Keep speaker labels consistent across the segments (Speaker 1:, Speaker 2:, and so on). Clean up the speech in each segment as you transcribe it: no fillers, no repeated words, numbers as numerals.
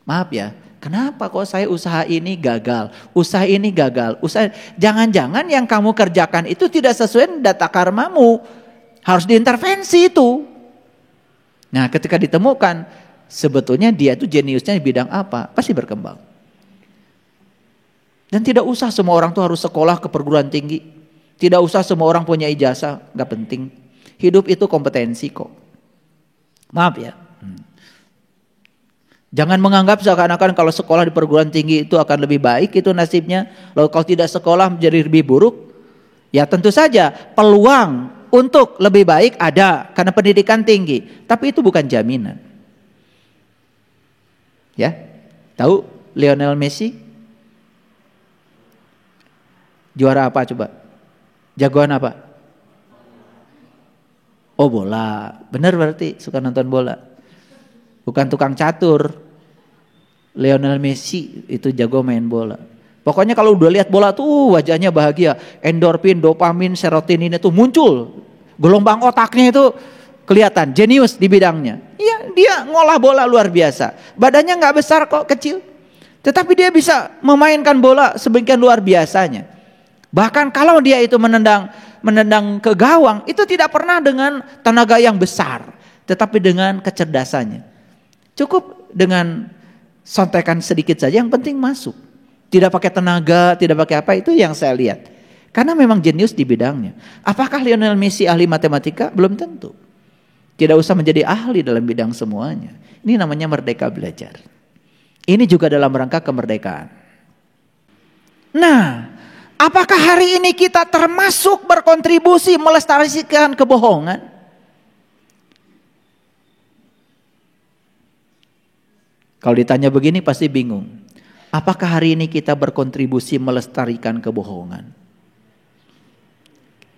Speaker 1: Maaf ya, kenapa kok saya usaha ini gagal, usaha ini gagal, jangan-jangan yang kamu kerjakan itu tidak sesuai data karmamu, harus diintervensi itu. Nah, ketika ditemukan sebetulnya dia itu jeniusnya di bidang apa, pasti berkembang. Dan tidak usah semua orang tuh harus sekolah ke perguruan tinggi, tidak usah semua orang punya ijazah, nggak penting. Hidup itu kompetensi kok. Maaf ya. Jangan menganggap seakan-akan kalau sekolah di perguruan tinggi itu akan lebih baik, itu nasibnya. Lalu kalau tidak sekolah menjadi lebih buruk. Ya tentu saja peluang untuk lebih baik ada karena pendidikan tinggi. Tapi itu bukan jaminan. Ya, tahu Lionel Messi? Juara apa coba? Jagoan apa? Oh bola, benar berarti suka nonton bola. Bukan tukang catur. Lionel Messi itu jago main bola. Pokoknya kalau udah lihat bola tuh wajahnya bahagia. Endorfin, dopamin, serotonin itu muncul. Gelombang otaknya itu kelihatan, jenius di bidangnya. Iya, dia ngolah bola luar biasa. Badannya nggak besar kok, kecil. Tetapi dia bisa memainkan bola sebegian luar biasanya. Bahkan kalau dia itu menendang ke gawang, itu tidak pernah dengan tenaga yang besar, tetapi dengan kecerdasannya. Cukup dengan sontekan sedikit saja, yang penting masuk. Tidak pakai tenaga, tidak pakai apa, itu yang saya lihat. Karena memang jenius di bidangnya. Apakah Lionel Messi ahli matematika? Belum tentu. Tidak usah menjadi ahli dalam bidang semuanya. Ini namanya merdeka belajar. Ini juga dalam rangka kemerdekaan. Nah, apakah hari ini kita termasuk berkontribusi melestarikan kebohongan? Kalau ditanya begini pasti bingung. Apakah hari ini kita berkontribusi melestarikan kebohongan?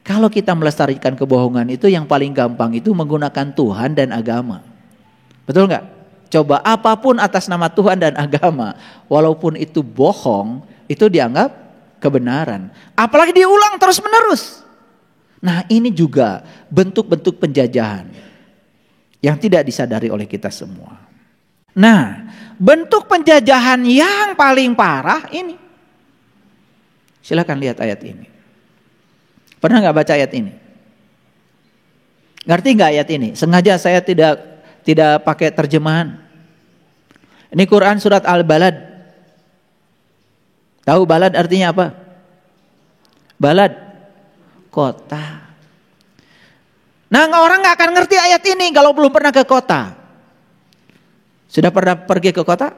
Speaker 1: Kalau kita melestarikan kebohongan itu yang paling gampang itu menggunakan Tuhan dan agama. Betul nggak? Coba apapun atas nama Tuhan dan agama, walaupun itu bohong, itu dianggap kebenaran. Apalagi diulang terus menerus. Nah, ini juga bentuk-bentuk penjajahan yang tidak disadari oleh kita semua. Nah, bentuk penjajahan yang paling parah ini. Silakan lihat ayat ini. Pernah nggak baca ayat ini? Ngerti nggak ayat ini? Sengaja saya tidak pakai terjemahan. Ini Quran surat Al-Balad. Tahu balad artinya apa? Balad, kota. Nah, orang nggak akan ngerti ayat ini kalau belum pernah ke kota. Sudah pernah pergi ke kota?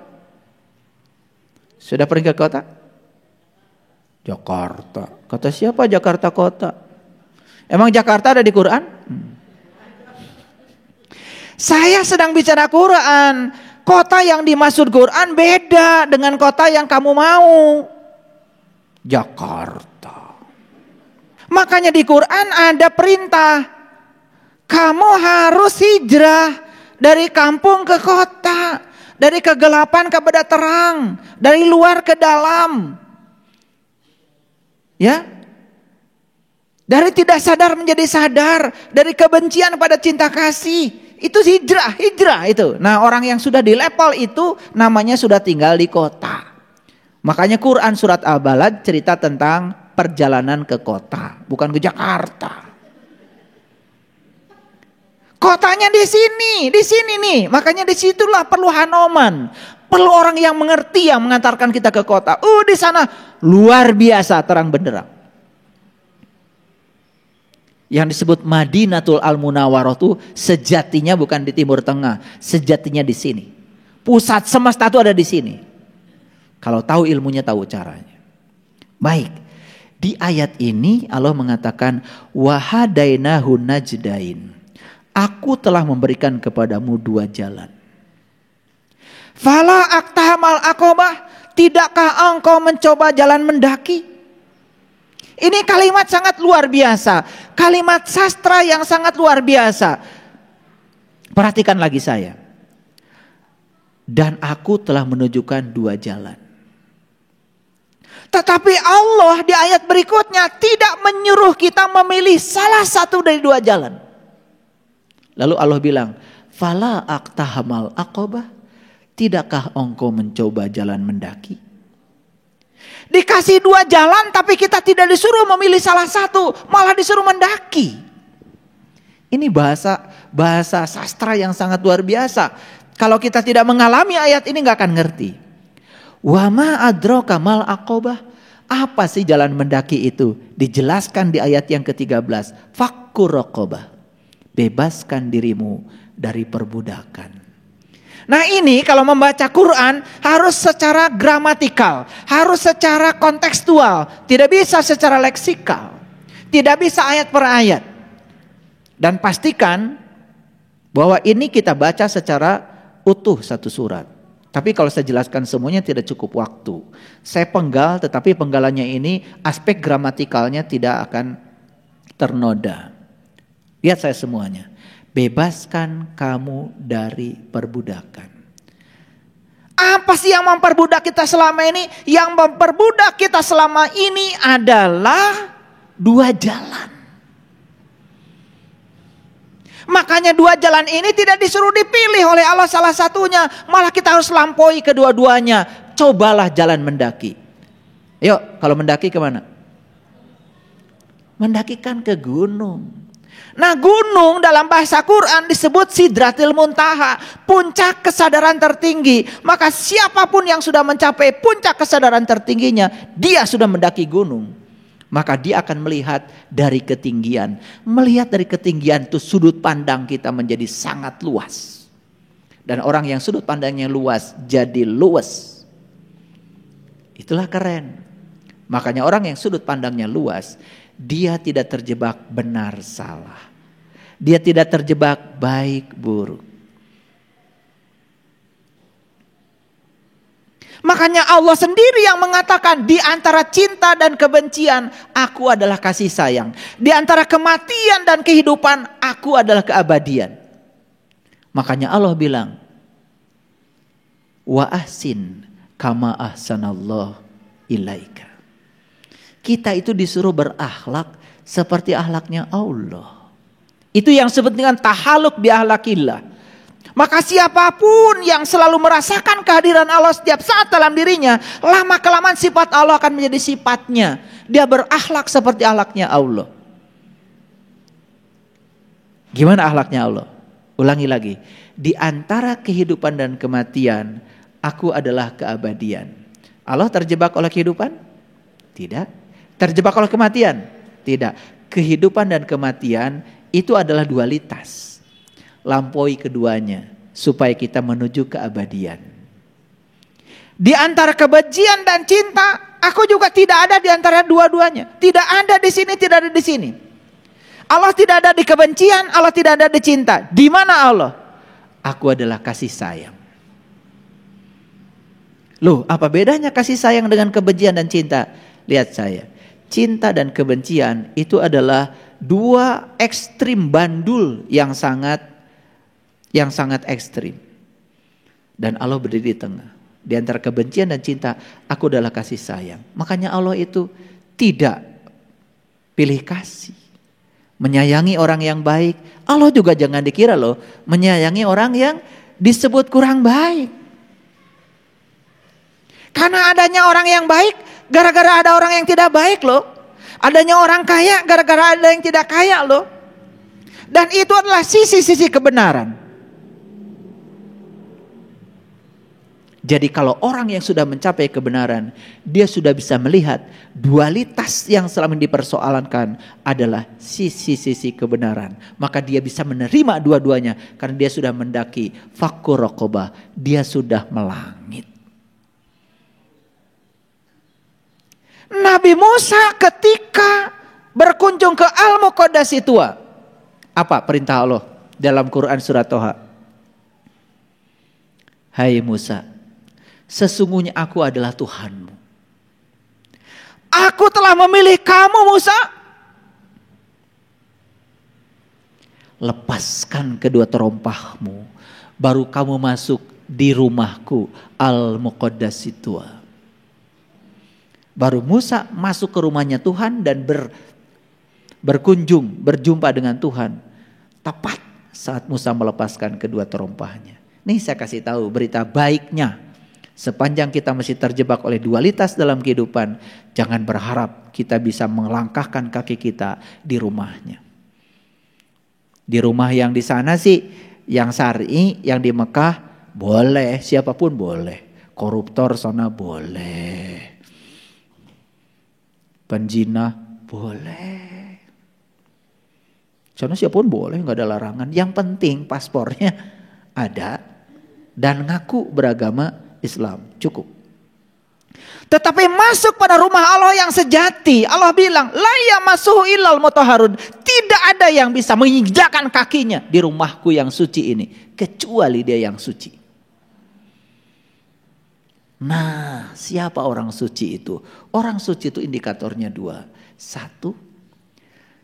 Speaker 1: Sudah pergi ke kota? Jakarta. Kata siapa Jakarta kota? Emang Jakarta ada di Quran? Saya sedang bicara Quran. Kota yang dimaksud Quran beda dengan kota yang kamu mau. Jakarta. Makanya di Quran ada perintah. Kamu harus hijrah dari kampung ke kota. Dari kegelapan kepada terang. Dari luar ke dalam. Ya, dari tidak sadar menjadi sadar, dari kebencian pada cinta kasih, itu hijrah itu. Nah, orang yang sudah di level itu namanya sudah tinggal di kota. Makanya Quran surat Al-Balad cerita tentang perjalanan ke kota, bukan ke Jakarta. Kotanya di sini nih. Makanya disitulah perlu hanoman. Perlu orang yang mengerti yang mengantarkan kita ke kota. Di sana luar biasa terang benderang. Yang disebut Madinatul Al-Munawwarah itu sejatinya bukan di Timur Tengah, sejatinya di sini. Pusat semesta itu ada di sini. Kalau tahu ilmunya, tahu caranya. Baik. Di ayat ini Allah mengatakan wahadainahu najdain. Aku telah memberikan kepadamu dua jalan. Fala aqtahamal aqobah, tidakkah engkau mencoba jalan mendaki? Ini kalimat sangat luar biasa. Kalimat sastra yang sangat luar biasa. Perhatikan lagi saya. Dan aku telah menunjukkan dua jalan. Tetapi Allah di ayat berikutnya tidak menyuruh kita memilih salah satu dari dua jalan. Lalu Allah bilang, fala aqtahamal aqobah. Tidakkah engkau mencoba jalan mendaki? Dikasih 2 jalan tapi kita tidak disuruh memilih salah satu, malah disuruh mendaki. Ini bahasa sastra yang sangat luar biasa. Kalau kita tidak mengalami ayat ini nggak akan ngerti. Wa ma adraka mal aqobah. Apa sih jalan mendaki itu? Dijelaskan di ayat yang ke-13. Fakkur raqobah. Bebaskan dirimu dari perbudakan. Nah ini kalau membaca Quran harus secara gramatikal, harus secara kontekstual, tidak bisa secara leksikal, tidak bisa ayat per ayat. Dan pastikan bahwa ini kita baca secara utuh satu surat. Tapi kalau saya jelaskan semuanya tidak cukup waktu. Saya penggal, tetapi penggalannya ini aspek gramatikalnya tidak akan ternoda. Lihat saya semuanya. Bebaskan kamu dari perbudakan. Apa sih yang memperbudak kita selama ini? Yang memperbudak kita selama ini adalah 2 jalan. Makanya 2 jalan ini tidak disuruh dipilih oleh Allah salah satunya. Malah kita harus lampaui kedua-duanya. Cobalah jalan mendaki. Yuk, kalau mendaki kemana? Mendaki kan ke gunung. Nah gunung dalam bahasa Quran disebut Sidratil Muntaha. Puncak kesadaran tertinggi. Maka siapapun yang sudah mencapai puncak kesadaran tertingginya, dia sudah mendaki gunung. Maka dia akan melihat dari ketinggian. Melihat dari ketinggian itu sudut pandang kita menjadi sangat luas. Dan orang yang sudut pandangnya luas jadi luwes. Itulah keren. Makanya orang yang sudut pandangnya luas, dia tidak terjebak benar salah. Dia tidak terjebak baik buruk. Makanya Allah sendiri yang mengatakan di antara cinta dan kebencian, aku adalah kasih sayang. Di antara kematian dan kehidupan, aku adalah keabadian. Makanya Allah bilang, wa ahsin kama ahsanallah ilaika. Kita itu disuruh berakhlak seperti akhlaknya Allah. Itu yang disebut dengan tahaluk bi akhlakillah. Maka siapapun yang selalu merasakan kehadiran Allah setiap saat dalam dirinya, lama-kelamaan sifat Allah akan menjadi sifatnya. Dia berakhlak seperti akhlaknya Allah. Gimana akhlaknya Allah? Ulangi lagi. Di antara kehidupan dan kematian, aku adalah keabadian. Allah terjebak oleh kehidupan? Tidak. Terjebak oleh kematian? Tidak. Kehidupan dan kematian itu adalah dualitas. Lampaui keduanya supaya kita menuju keabadian. Di antara kebencian dan cinta, aku juga tidak ada di antara dua-duanya. Tidak ada di sini, tidak ada di sini. Allah tidak ada di kebencian, Allah tidak ada di cinta. Di mana Allah? Aku adalah kasih sayang. Loh, apa bedanya kasih sayang dengan kebencian dan cinta? Lihat saya. Cinta dan kebencian itu adalah 2 ekstrim bandul yang sangat ekstrim. Dan Allah berdiri di tengah. Di antara kebencian dan cinta, aku adalah kasih sayang. Makanya Allah itu tidak pilih kasih. Menyayangi orang yang baik. Allah juga jangan dikira loh, menyayangi orang yang disebut kurang baik. Karena adanya orang yang baik, gara-gara ada orang yang tidak baik loh. Adanya orang kaya, gara-gara ada yang tidak kaya loh. Dan itu adalah sisi-sisi kebenaran. Jadi kalau orang yang sudah mencapai kebenaran, dia sudah bisa melihat dualitas yang selama ini dipersoalankan adalah sisi-sisi kebenaran. Maka dia bisa menerima dua-duanya karena dia sudah mendaki fakkur raqobah, dia sudah melangit. Nabi Musa ketika berkunjung ke Al-Muqaddasi Tua, apa perintah Allah dalam Quran surat Toha? Hai Musa, sesungguhnya aku adalah Tuhanmu. Aku telah memilih kamu Musa. Lepaskan kedua terompahmu, baru kamu masuk di rumahku Al-Muqaddasi Tua. Baru Musa masuk ke rumahnya Tuhan dan berjumpa dengan Tuhan. Tepat saat Musa melepaskan kedua terompahnya. Nih saya kasih tahu berita baiknya. Sepanjang kita masih terjebak oleh dualitas dalam kehidupan, jangan berharap kita bisa melangkahkan kaki kita di rumahnya. Di rumah yang di sana sih, yang syar'i, yang di Mekah boleh, siapapun boleh. Koruptor sana boleh. Penjina boleh. Sana siapapun boleh, nggak ada larangan. Yang penting paspornya ada dan ngaku beragama Islam, cukup. Tetapi masuk pada rumah Allah yang sejati, Allah bilang, la yamassuhu illal mutahharun. Tidak ada yang bisa menginjakkan kakinya di rumahku yang suci ini, kecuali dia yang suci. Nah, siapa orang suci itu? Orang suci itu indikatornya dua. Satu,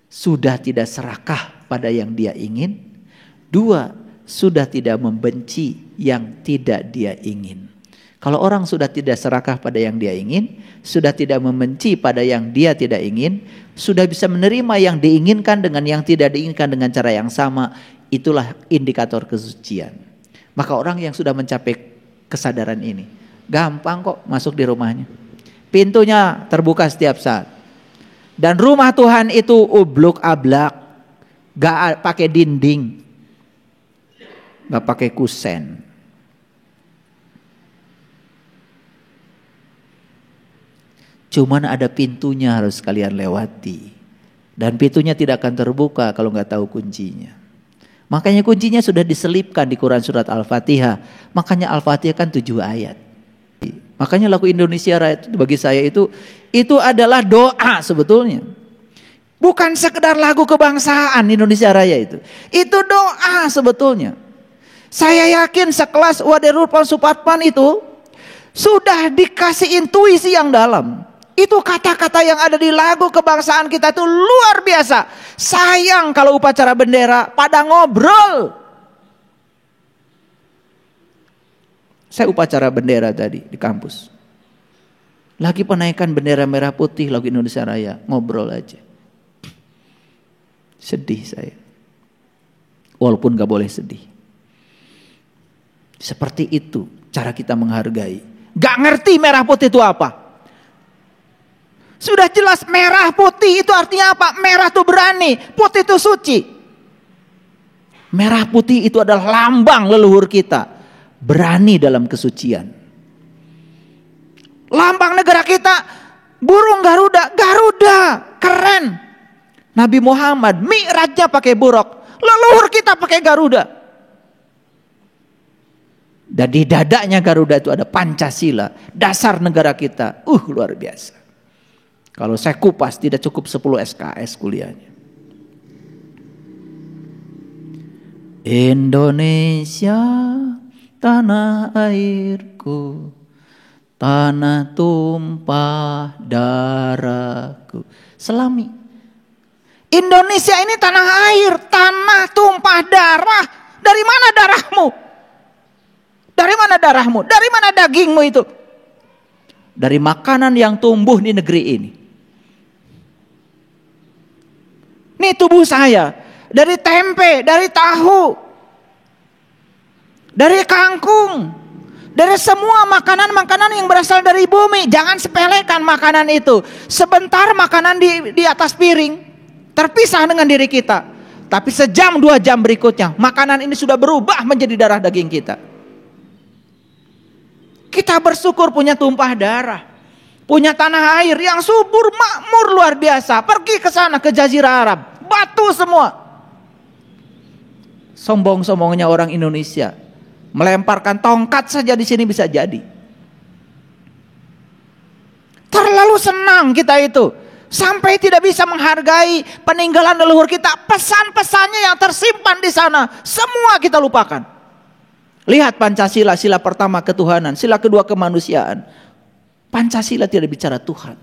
Speaker 1: sudah tidak serakah pada yang dia ingin. Dua, sudah tidak membenci yang tidak dia ingin. Kalau orang sudah tidak serakah pada yang dia ingin, sudah tidak membenci pada yang dia tidak ingin, sudah bisa menerima yang diinginkan dengan yang tidak diinginkan dengan cara yang sama, itulah indikator kesucian. Maka orang yang sudah mencapai kesadaran ini, gampang kok masuk di rumahnya. Pintunya terbuka setiap saat. Dan rumah Tuhan itu ubluk ablak, gak pakai dinding, gak pakai kusen. Cuman ada pintunya harus kalian lewati. Dan pintunya tidak akan terbuka kalau gak tahu kuncinya. Makanya kuncinya sudah diselipkan di Quran surat Al-Fatihah. Makanya Al-Fatihah kan 7 ayat. Makanya lagu Indonesia Raya itu bagi saya itu adalah doa sebetulnya. Bukan sekedar lagu kebangsaan Indonesia Raya itu. Itu doa sebetulnya. Saya yakin sekelas Wadirul Supratman itu sudah dikasih intuisi yang dalam. Itu kata-kata yang ada di lagu kebangsaan kita itu luar biasa. Sayang kalau upacara bendera pada ngobrol. Saya upacara bendera tadi di kampus. Lagi penaikan bendera merah putih lagu Indonesia Raya. Ngobrol aja. Sedih saya. Walaupun gak boleh sedih. Seperti itu cara kita menghargai. Gak ngerti merah putih itu apa. Sudah jelas merah putih itu artinya apa? Merah itu berani, putih itu suci. Merah putih itu adalah lambang leluhur kita. Berani dalam kesucian. Lambang negara kita, burung Garuda, Garuda, keren. Nabi Muhammad, mi'rajnya pakai buruk. Leluhur kita pakai Garuda. Dan di dadanya Garuda itu ada Pancasila, dasar negara kita. Luar biasa. Kalau saya kupas tidak cukup 10 SKS kuliahnya. Indonesia, tanah airku, tanah tumpah darahku. Selami. Indonesia ini tanah air, tanah tumpah darah. Dari mana darahmu? Dari mana darahmu? Dari mana dagingmu itu? Dari makanan yang tumbuh di negeri ini. Ini tubuh saya. Dari tempe, dari tahu, dari kangkung, dari semua makanan-makanan yang berasal dari bumi. Jangan sepelekan makanan itu. Sebentar makanan di atas piring, terpisah dengan diri kita. Tapi sejam 2 jam berikutnya, makanan ini sudah berubah menjadi darah daging kita. Kita bersyukur punya tumpah darah, punya tanah air yang subur, makmur luar biasa. Pergi ke sana, ke Jazirah Arab, batu semua. Sombong-sombongnya orang Indonesia, melemparkan tongkat saja di sini bisa jadi. Terlalu senang kita itu, sampai tidak bisa menghargai peninggalan leluhur kita. Pesan-pesannya yang tersimpan di sana, semua kita lupakan. Lihat Pancasila, sila pertama ketuhanan, sila kedua kemanusiaan. Pancasila tidak bicara Tuhan.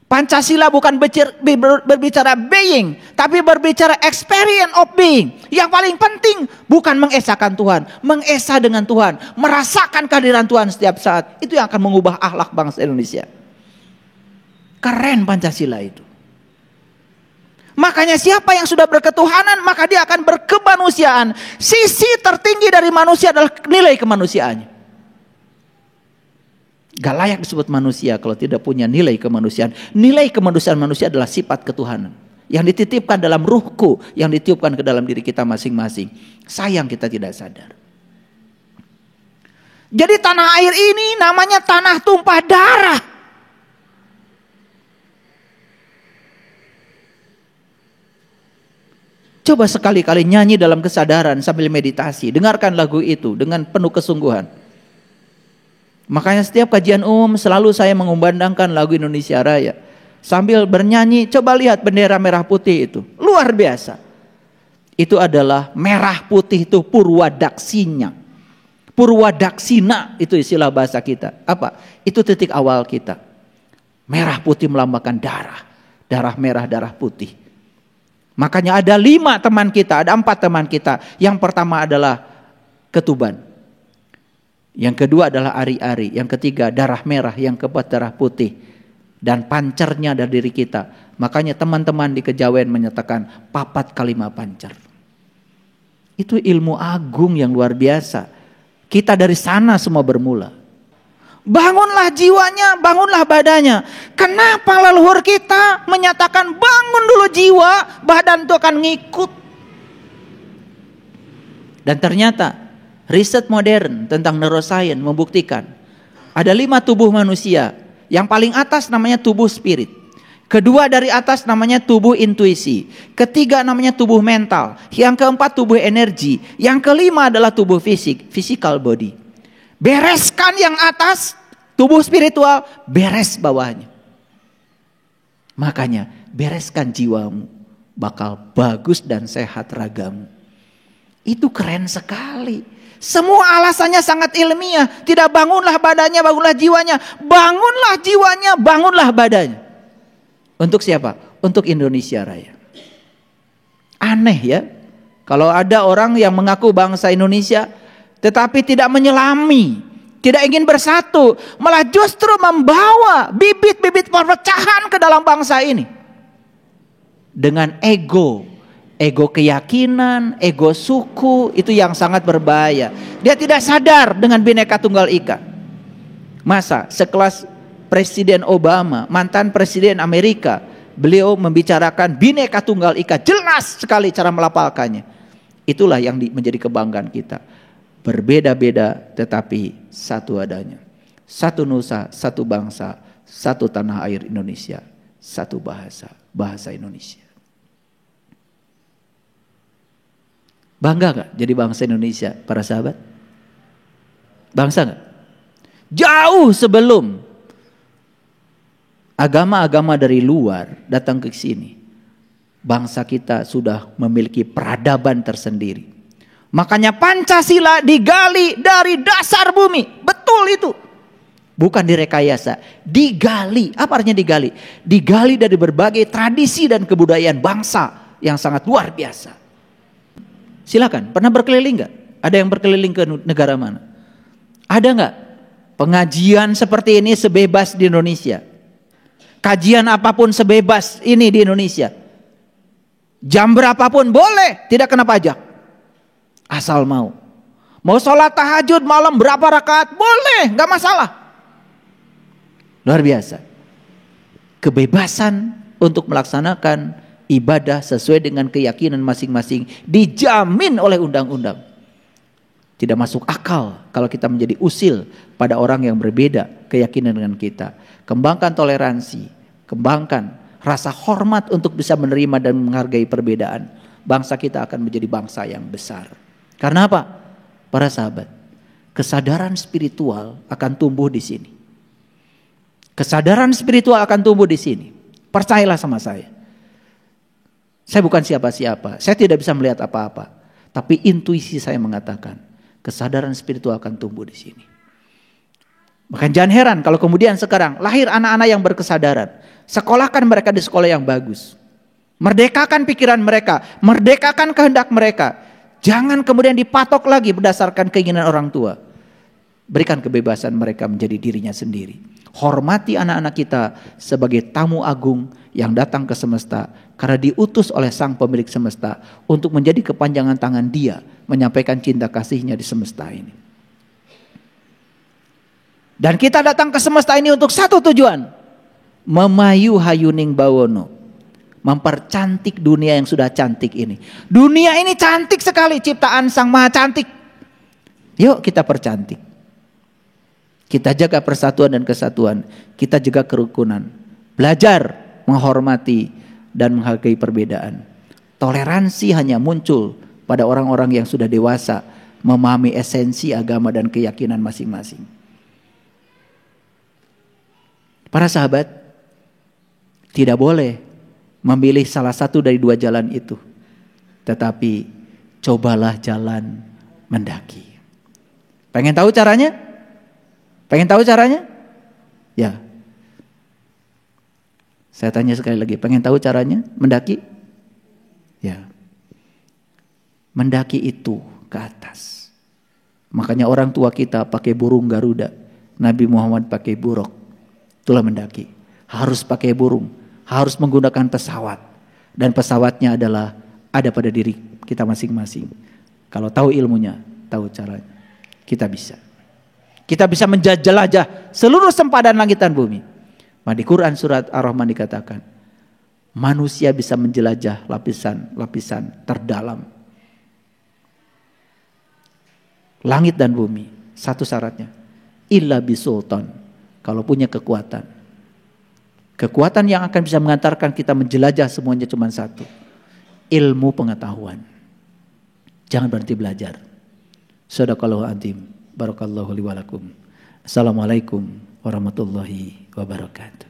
Speaker 1: Pancasila bukan berbicara being, tapi berbicara experience of being. Yang paling penting bukan mengesahkan Tuhan, mengesah dengan Tuhan, merasakan kehadiran Tuhan setiap saat. Itu yang akan mengubah akhlak bangsa Indonesia. Keren Pancasila itu. Makanya siapa yang sudah berketuhanan, maka dia akan berkemanusiaan. Sisi tertinggi dari manusia adalah nilai kemanusiaannya. Gak layak disebut manusia kalau tidak punya nilai kemanusiaan. Nilai kemanusiaan manusia adalah sifat ketuhanan yang dititipkan dalam ruhku, yang ditiupkan ke dalam diri kita masing-masing. Sayang kita tidak sadar. Jadi tanah air ini namanya tanah tumpah darah. Coba sekali-kali nyanyi dalam kesadaran sambil meditasi. Dengarkan lagu itu dengan penuh kesungguhan. Makanya setiap kajian umum selalu saya mengumandangkan lagu Indonesia Raya. Sambil bernyanyi, coba lihat bendera merah putih itu. Luar biasa. Itu adalah merah putih itu purwadaksinya. Purwadaksina itu istilah bahasa kita. Apa? Itu titik awal kita. Merah putih melambangkan darah. Darah merah, darah putih. Makanya ada 5 teman kita, ada 4 teman kita. Yang pertama adalah ketuban. Yang kedua adalah ari-ari. Yang ketiga darah merah. Yang keempat darah putih. Dan pancernya dari diri kita. Makanya teman-teman di Kejawen menyatakan 4 x 5 pancer. Itu ilmu agung yang luar biasa. Kita dari sana semua bermula. Bangunlah jiwanya, bangunlah badannya. Kenapa leluhur kita menyatakan bangun dulu jiwa, badan itu akan ngikut. Dan ternyata riset modern tentang neuroscience membuktikan ada 5 tubuh manusia. Yang paling atas namanya tubuh spirit. Kedua dari atas namanya tubuh intuisi. Ketiga namanya tubuh mental. Yang keempat tubuh energi. Yang kelima adalah tubuh fisik, physical body. Bereskan yang atas, tubuh spiritual, beres bawahnya. Makanya bereskan jiwamu, bakal bagus dan sehat ragamu. Itu keren sekali. Semua alasannya sangat ilmiah. Tidak bangunlah badannya, bangunlah jiwanya. Bangunlah jiwanya, bangunlah badannya. Untuk siapa? Untuk Indonesia Raya. Aneh ya. Kalau ada orang yang mengaku bangsa Indonesia tetapi tidak menyelami, tidak ingin bersatu, malah justru membawa bibit-bibit perpecahan ke dalam bangsa ini. Dengan ego keyakinan, ego suku, itu yang sangat berbahaya. Dia tidak sadar dengan Bhinneka Tunggal Ika. Masa sekelas Presiden Obama, mantan Presiden Amerika, beliau membicarakan Bhinneka Tunggal Ika, jelas sekali cara melafalkannya. Itulah yang menjadi kebanggaan kita. Berbeda-beda tetapi satu adanya. Satu nusa, satu bangsa, satu tanah air Indonesia, satu bahasa, bahasa Indonesia. Bangga gak jadi bangsa Indonesia para sahabat? Bangsa gak? Jauh sebelum agama-agama dari luar datang ke sini, bangsa kita sudah memiliki peradaban tersendiri. Makanya Pancasila digali dari dasar bumi. Betul itu. Bukan direkayasa, digali. Apa artinya digali? Digali dari berbagai tradisi dan kebudayaan bangsa yang sangat luar biasa. Silakan, pernah berkeliling gak? Ada yang berkeliling ke negara mana? Ada gak pengajian seperti ini sebebas di Indonesia? Kajian apapun sebebas ini di Indonesia. Jam berapapun boleh, tidak kena pajak. Asal mau. Mau sholat tahajud malam berapa rakaat? Boleh, gak masalah. Luar biasa. Kebebasan untuk melaksanakan ibadah sesuai dengan keyakinan masing-masing dijamin oleh undang-undang. Tidak masuk akal kalau kita menjadi usil pada orang yang berbeda keyakinan dengan kita. Kembangkan toleransi, kembangkan rasa hormat untuk bisa menerima dan menghargai perbedaan. Bangsa kita akan menjadi bangsa yang besar. Karena apa? Para sahabat, kesadaran spiritual akan tumbuh di sini. Kesadaran spiritual akan tumbuh di sini. Percayalah sama saya. Saya bukan siapa-siapa. Saya tidak bisa melihat apa-apa. Tapi intuisi saya mengatakan kesadaran spiritual akan tumbuh di sini. Makanya jangan heran kalau kemudian sekarang lahir anak-anak yang berkesadaran. Sekolahkan mereka di sekolah yang bagus. Merdekakan pikiran mereka. Merdekakan kehendak mereka. Jangan kemudian dipatok lagi berdasarkan keinginan orang tua. Berikan kebebasan mereka menjadi dirinya sendiri. Hormati anak-anak kita sebagai tamu agung yang datang ke semesta karena diutus oleh Sang Pemilik semesta untuk menjadi kepanjangan tangan Dia menyampaikan cinta kasihnya di semesta ini. Dan kita datang ke semesta ini untuk satu tujuan, memayu hayuning bawono, mempercantik dunia yang sudah cantik ini. Dunia ini cantik sekali, ciptaan Sang Maha Cantik. Yuk kita percantik. Kita jaga persatuan dan kesatuan. Kita jaga kerukunan. Belajar menghormati dan menghargai perbedaan. Toleransi hanya muncul pada orang-orang yang sudah dewasa, memahami esensi agama dan keyakinan masing-masing. Para sahabat, tidak boleh memilih salah satu dari dua jalan itu. Tetapi cobalah jalan mendaki. Pengen tahu caranya? Pengen tahu caranya? Ya. Saya tanya sekali lagi, pengen tahu caranya mendaki? Ya. Mendaki itu ke atas. Makanya orang tua kita pakai burung Garuda, Nabi Muhammad pakai buruk. Itulah mendaki. Harus pakai burung, harus menggunakan pesawat. Dan pesawatnya adalah ada pada diri kita masing-masing. Kalau tahu ilmunya, tahu caranya, kita bisa. Kita bisa menjelajah seluruh sempadan langit dan bumi. Nah, di Quran surat Ar-Rahman dikatakan, manusia bisa menjelajah lapisan-lapisan terdalam langit dan bumi. Satu syaratnya, illa bisultan, kalau punya kekuatan. Kekuatan yang akan bisa mengantarkan kita menjelajah semuanya cuma satu, ilmu pengetahuan. Jangan berhenti belajar. Shadaqallahu azim. Barakallahu li wa lakum. Assalamualaikum warahmatullahi wabarakatuh.